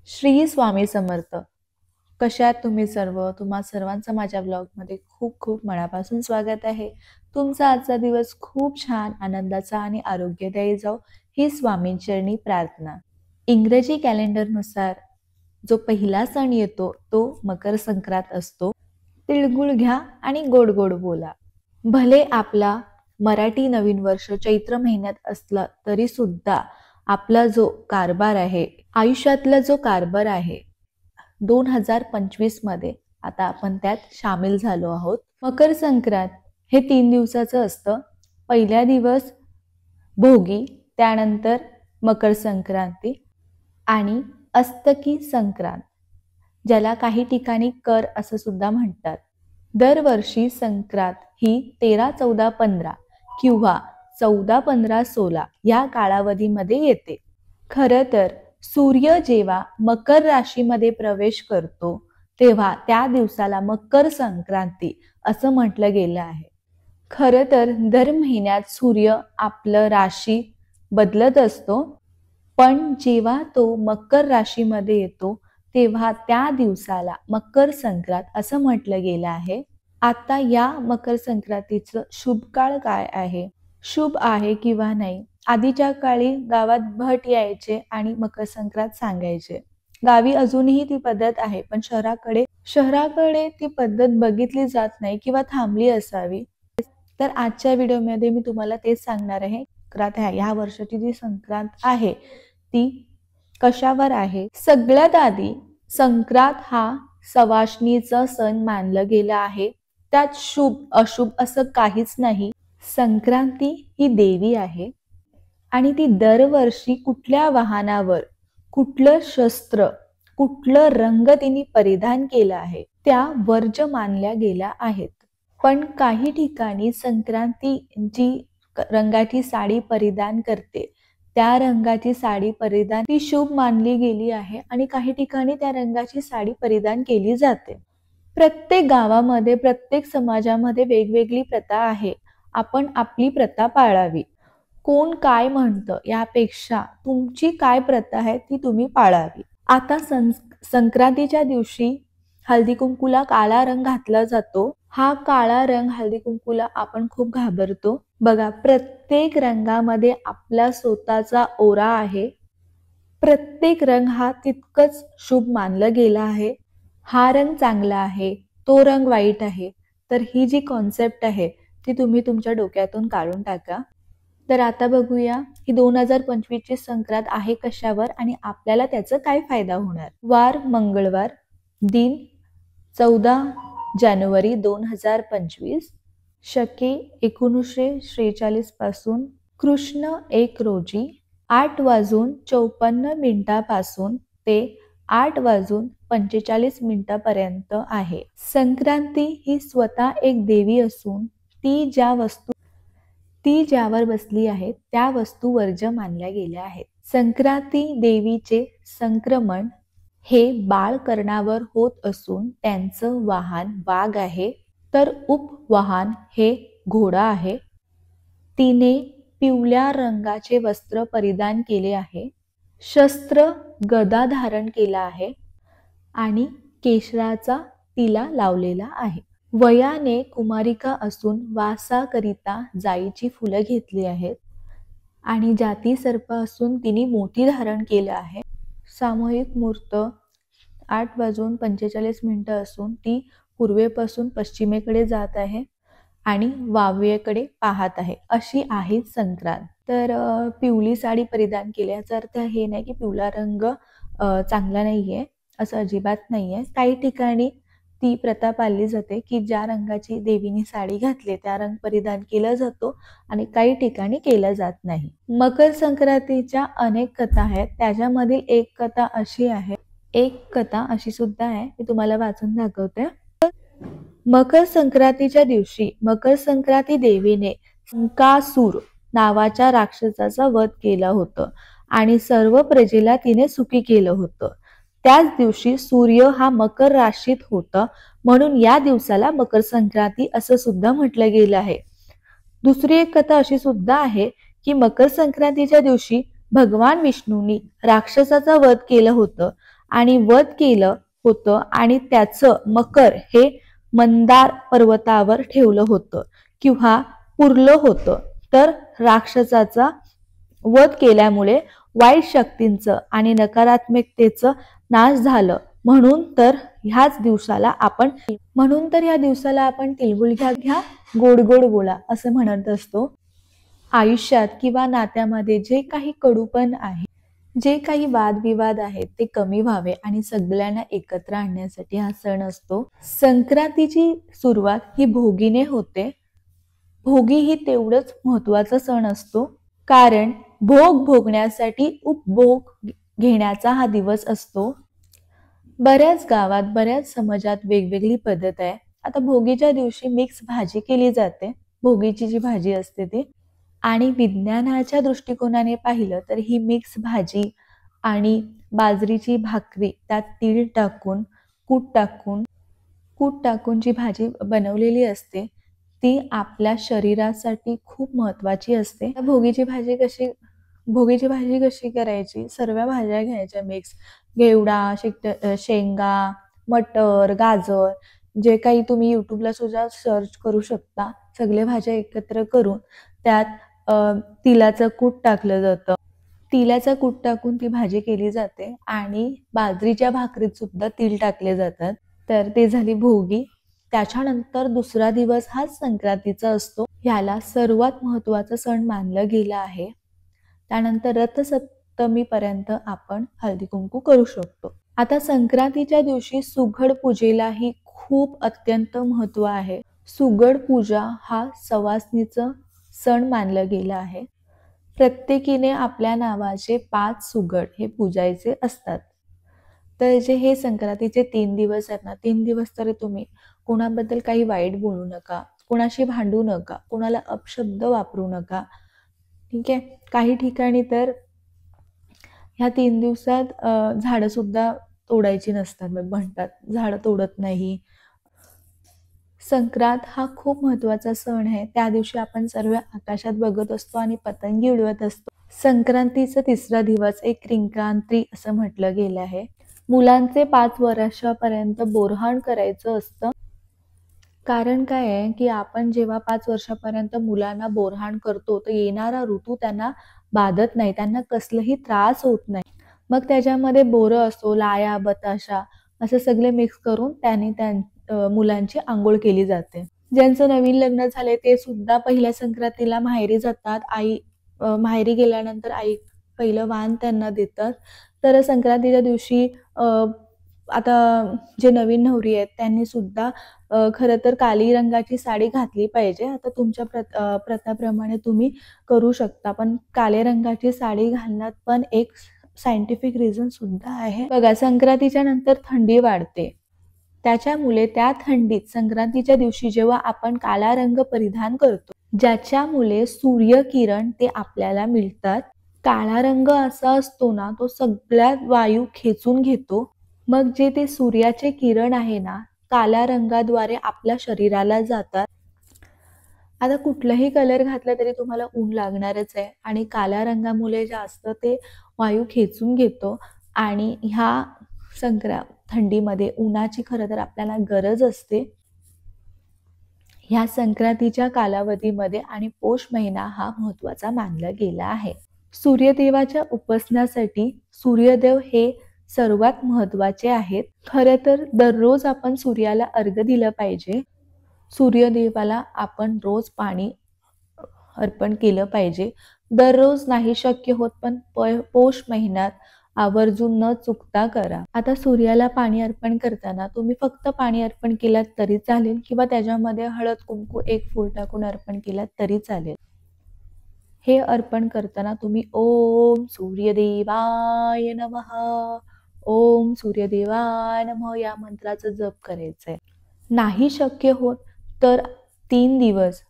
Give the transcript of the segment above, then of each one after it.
श्री स्वामी समर्थ. कशात तुम्ही सर्व? तुम्हा सर्वांचं माझ्या ब्लॉगमध्ये खूप खूप मनापासून स्वागत आहे. तुमचा आजचा दिवस खूप छान, आनंदाचा आणि आरोग्यदायी जाओ ही स्वामींचरणी प्रार्थना. इंग्रजी कॅलेंडरनुसार जो पहिला सण येतो तो मकर संक्रांत असतो. तिळगुळ घ्या आणि गोड गोड बोला. भले आपला मराठी नवीन वर्ष चैत्र महिन्यात असला तरी सुद्धा आपला जो कारभार आहे, आयुष्यातला जो कारभार आहे 2025 मध्ये आता आपण त्यात सामील झालो आहोत. मकर संक्रांत हे 3 दिवसाचं असतं. पहिला दिवस भोगी, त्यानंतर मकर संक्रांती आणि अस्तकी संक्रांत, ज्याला काही ठिकाणी कर असं सुद्धा म्हणतात. दरवर्षी संक्रांत ही 13, 14, 15 किंवा 14, 15, 16 या कालावधीमध्ये येते. खरं तर सूर्य जेव्हा मकर राशीमध्ये प्रवेश करतो तेव्हा त्या दिवसाला मकर संक्रांती असं म्हटलं गेलं आहे. खरं तर दर महिन्यात सूर्य आपलं राशी बदलत असतो, पण जेव्हा तो मकर राशीमध्ये येतो तेव्हा त्या दिवसाला मकर संक्रांत असं म्हटलं गेलं आहे. आता या मकर संक्रांतीचं शुभ काळ काय आहे, शुभ आहे किंवा नाही? आधीच्या काळी गावात भट यायचे आणि मकर संक्रांत सांगायचे. गावी अजूनही ती पद्धत आहे, पण शहराकडे ती पद्धत बघितली जात नाही किंवा थांबली असावी. तर आजच्या व्हिडिओमध्ये मी तुम्हाला तेच सांगणार आहे. ह्या वर्षाची जी संक्रांत आहे ती कशावर आहे. सगळ्यात आधी संक्रांत हा सवाष्णीचा सण मानलं गेलं आहे. त्यात शुभ अशुभ असं काहीच नाही. संक्रांती ही देवी आहे आणि ती दरवर्षी कुठल्या वाहनावर, कुठलं शस्त्र, कुठलं रंग तिने परिधान केलं आहे त्या वर्ज मानल्या गेल्या आहेत. पण काही ठिकाणी संक्रांती जी रंगाची साडी परिधान करते त्या रंगाची साडी परिधान ती शुभ मानली गेली आहे आणि काही ठिकाणी त्या रंगाची साडी परिधान केली जाते. प्रत्येक गावामध्ये, प्रत्येक समाजामध्ये वेगवेगळी प्रथा आहे. आपण आपली प्रथा पाळावी. कोण काय म्हणतं यापेक्षा तुमची काय प्रथा आहे ती तुम्ही पाळावी. आता संक्रांतीच्या दिवशी हळदी कुंकूला काळा रंग घातला जातो. हा काळा रंग हळदी कुंकूला आपण खूप घाबरतो. बघा, प्रत्येक रंगामध्ये आपला स्वतःचा ओरा आहे. प्रत्येक रंग हा तितकंच शुभ मानला गेला आहे. हा रंग चांगला आहे, तो रंग वाईट आहे. तर ही जी कॉन्सेप्ट आहे ती तुम्ही तुमच्या डोक्यातून काढून टाका. तर आता बघूया ही 2025 ची संक्रांत आहे कशावर आणि आपल्याला त्याचा काय फायदा होणार. वार मंगळवार, दिन 14 जानेवारी 2025, शके 1946 पासून कृष्ण 1 रोजी 8:54 पासून ते 8:45 पर्यंत आहे. संक्रांती ही स्वतः एक देवी असून ती ज्यावर बसली आहे त्या वस्तू वर्ज मानल्या गेल्या आहेत. संक्रांती देवीचे संक्रमण हे बाळकर्णावर होत असून त्यांचं वाहन वाघ आहे, तर उपवाहन हे घोडा आहे. तिने पिवळ्या रंगाचे वस्त्र परिधान केले आहे, शस्त्र गदा धारण केला आहे आणि केशराचा तिला लावलेला आहे. वयाने कुमारिका असून वासाकरिता जाईची फुलं घेतली आहेत आणि जाती सर्प असून तिने मोती धारण केलं आहे. सामूहिक मुहूर्त 8:45 असून ती पूर्वेपासून पश्चिमेकडे जात आहे आणि वाव्येकडे पाहत आहे. अशी आहे संक्रांत. तर पिवळी साडी परिधान केल्याचा अर्थ हे नाही की पिवळा रंग चांगला नाहीये, असं अजिबात नाहीये. काही ठिकाणी ती प्रथा पाळली जाते की ज्या रंगाची देवीने साडी घातली त्या रंग परिधान केला जातो आणि काही ठिकाणी केलं जात नाही. मकर संक्रांतीच्या अनेक कथा आहेत. त्याच्यामधील एक कथा अशी सुद्धा आहे, मी तुम्हाला वाचून दाखवते. मकर संक्रांतीच्या दिवशी मकर संक्रांती देवीने संकासूर नावाच्या राक्षसाचा वध केला होता आणि सर्व प्रजेला तिने सुखी केलं होतं. त्याच दिवशी सूर्य हा मकर राशीत होता, म्हणून या दिवसाला मकर संक्रांती असं सुद्धा म्हटलं गेलं आहे. दुसरी एक कथा अशी सुद्धा आहे की मकर संक्रांतीच्या दिवशी भगवान विष्णूंनी राक्षसाचा वध केलं होतं आणि वध केलं होतं आणि त्याचं मकर हे मंदार पर्वतावर ठेवलं होतं किंवा पुरलं होतं. तर राक्षसाचा वध केल्यामुळे वाईट शक्तींचं आणि नकारात्मकतेचं नाश झालं. म्हणून तर ह्या दिवसाला आपण तिळगुळ घ्या गोड गोड बोला असं म्हणत असतो. आयुष्यात किंवा नात्यामध्ये जे काही कडूपण आहे, जे काही वादविवाद आहेत ते कमी व्हावे आणि सगळ्यांना एकत्र आणण्यासाठी हा सण असतो. संक्रांतीची सुरुवात ही भोगीने होते. भोगी ही तेवढंच महत्वाचा सण असतो, कारण भोग भोगण्यासाठी उपभोग घेण्याचा हा दिवस असतो. बऱ्याच गावात बऱ्याच समाजात वेगवेगळी पद्धत आहे. आता भोगीच्या दिवशी मिक्स भाजी केली जाते, भोगीची जी भाजी असते ती. आणि विज्ञानाच्या दृष्टिकोनाने पाहिलं तर ही मिक्स भाजी आणि बाजरीची भाकरी त्यात तीळ टाकून कूट टाकून जी भाजी बनवलेली असते ती आपल्या शरीरासाठी खूप महत्वाची असते. भोगीची भाजी कशी करायची? सर्व भाज्या घ्यायच्या मिक्स, घेवडा, शेंगा, मटर, गाजर, जे काही तुम्ही युट्यूबला सुद्धा सर्च करू शकता. सगळे भाज्या एकत्र करून त्यात तिळाचं कूट टाकलं जातं. तिळाचं कूट टाकून ती भाजी केली जाते आणि बाजरीच्या भाकरीत सुद्धा तीळ टाकले जातात. तर ते झाली भोगी. त्याच्यानंतर दुसरा दिवस हा संक्रांतीचा असतो. ह्याला सर्वात महत्वाचा सण मानलं गेलं आहे. त्यानंतर रथसप्तमीपर्यंत आपण हळदी कुंकू करू शकतो. आता संक्रांतीच्या दिवशी सुगड पूजेलाही खूप अत्यंत महत्व आहे. सुगड पूजा हा सवासणीचं सण मानलं गेलं आहे. प्रत्येकीने आपल्या नावाचे 5 सुगड हे पूजायचे असतात. तर जे हे संक्रांतीचे 3 दिवस आहेत ना, 3 दिवस तर तुम्ही कोणाबद्दल काही वाईट बोलू नका, कोणाशी भांडू नका, कोणाला अपशब्द वापरू नका. ठीक आहे. काही ठिकाणी तर ह्या 3 दिवसात झाडं सुद्धा तोडायची नसतात, म्हणतात झाडं तोडत नाही. संक्रांत हा खूप महत्वाचा सण आहे. त्या दिवशी आपण सर्व आकाशात बघत असतो आणि पतंगी उडवत असतो. संक्रांतीचा तिसरा दिवस एक रिंकांत्री असं म्हटलं गेलं आहे. मुलांचे 5 वर्षापर्यंत बोरहाण करायचं असतं. कारण काय आहे की आपण जेव्हा 5 वर्षापर्यंत मुलांना बोरहाण करतो तर येणारा ऋतू त्यांना बाधत नाही, त्यांना कसलाही त्रास होत नाही. मग त्याच्यामध्ये बोरं असो, लाया, बताशा असं सगळे मिक्स करून त्याने मुलांची आंघोळ केली जाते. ज्यांचं नवीन लग्न झाले ते सुद्धा पहिल्या संक्रांतीला माहेरी जातात. माहेरी गेल्यानंतर आई पहिलं वाण त्यांना देतात. तर संक्रांतीच्या दिवशी आता जे नवीन नवरी आहेत त्यांनी सुद्धा खरं तर काळी रंगाची साडी घातली पाहिजे. आता तुमच्या प्रथाप्रमाणे तुम्ही करू शकता, पण काळ्या रंगाची साडी घालण्यात पण एक सायंटिफिक रिझन सुद्धा आहे. बघा, संक्रांतीच्या नंतर थंडी वाढते. त्याच्यामुळे त्या थंडीत संक्रांतीच्या दिवशी जेव्हा आपण काळा रंग परिधान करतो, ज्याच्यामुळे सूर्यकिरण ते आपल्याला मिळतात. काळा रंग असा असतो ना, तो सगळ्या वायू खेचून घेतो. मग जे ते सूर्याचे किरण आहे ना, काळ्या रंगाद्वारे आपल्या शरीराला जातात. आता कुठलाही कलर घातला तरी तुम्हाला ऊन लागणारच आहे आणि काळ्या रंगामुळे जास्त ते वायू खेचून घेतो आणि ह्या थंडीमध्ये उन्हाची खरं तर आपल्याला गरज असते. ह्या संक्रांतीच्या कालावधीमध्ये आणि पौष महिना हा महत्वाचा मानला गेला आहे. सूर्यदेवाच्या उपासनासाठी सूर्यदेव हे सर्वात महत्वाचे आहेत. खरं तर दररोज आपण सूर्याला अर्घ्य दिलं पाहिजे. सूर्यदेवाला आपण रोज पाणी अर्पण केलं पाहिजे. दररोज नाही शक्य होत, पण पौष महिन्यात आवर्जून न चुकता करा. आता सूर्याला पाणी अर्पण करताना तुम्ही फक्त पाणी अर्पण केलात तरी चालेल किंवा त्याच्यामध्ये हळद कुंकू 1 फूल टाकून अर्पण केलात तरी चालेल. हे अर्पण करताना तुम्ही ओम सूर्यदेवाय नमः, ओम सूर्यदेवाय नमः या मंत्राचा जप करायचा. नाही शक्य होत तर 3 दिवस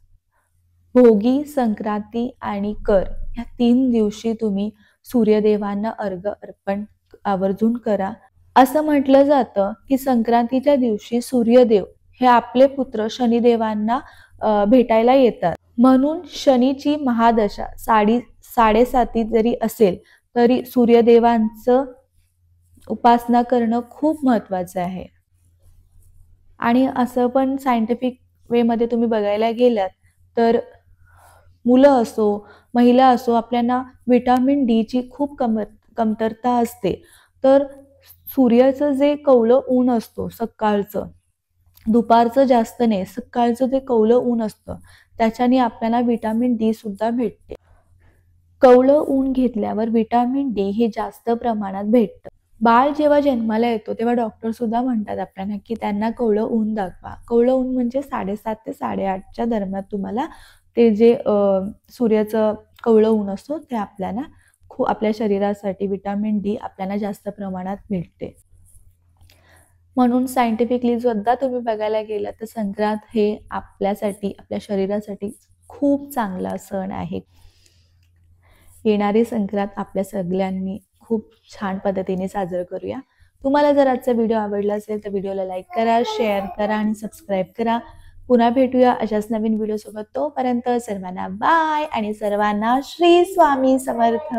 भोगी, संक्रांती आणि कर या 3 दिवशी तुम्ही सूर्यदेवांना अर्घ्य अर्पण आवर्जून करा. असं म्हटलं जातं की संक्रांतीच्या दिवशी सूर्यदेव हे आपले पुत्र शनिदेवांना भेटायला येतात. म्हणून शनीची महादशा 7.5 जरी असेल तरी सूर्यदेवांचं उपासना करणं खूप महत्त्वाचं आहे. आणि असं पण सायंटिफिक वेमध्ये तुम्ही बघायला गेलात तर मुलं असो, महिला असो, आपल्याला व्हिटॅमिन डीची खूप कमतरता असते. तर सूर्याचं जे कवलं ऊन असतो सकाळचं, दुपारचं जास्त नाही, सकाळचं जे कवलं ऊन असतं, त्याच्याने आपल्याला व्हिटॅमिन डी सुद्धा भेटते. कवलं ऊन घेतल्यावर व्हिटॅमिन डी हे जास्त प्रमाणात भेटतं. बाळ जेव्हा जन्माला येतो तेव्हा डॉक्टर सुद्धा म्हणतात आपल्याला की त्यांना कवळं ऊन दाखवा. कवळं ऊन म्हणजे 7:30 ते 8:30च्या दरम्यान तुम्हाला ते जे सूर्याचं कवळं ऊन असतो ते आपल्याला आपल्या शरीरासाठी व्हिटॅमिन डी आपल्याला जास्त प्रमाणात मिळते. म्हणून सायंटिफिकली सुद्धा तुम्ही बघायला गेलात तर संक्रांत हे आपल्यासाठी, आपल्या शरीरासाठी खूप चांगला सण आहे. येणारी संक्रांत आपल्या सगळ्यांनी खूप छान पद्धतीने साजरं करूया. तुम्हाला जर आजचा व्हिडिओ आवडला असेल तर व्हिडिओला लाईक करा, शेअर करा आणि सबस्क्राईब करा. पुन्हा भेटूया अशाच नवीन व्हिडिओसोबत. तोपर्यंत सर्वांना बाय आणि सर्वांना श्री स्वामी समर्थ.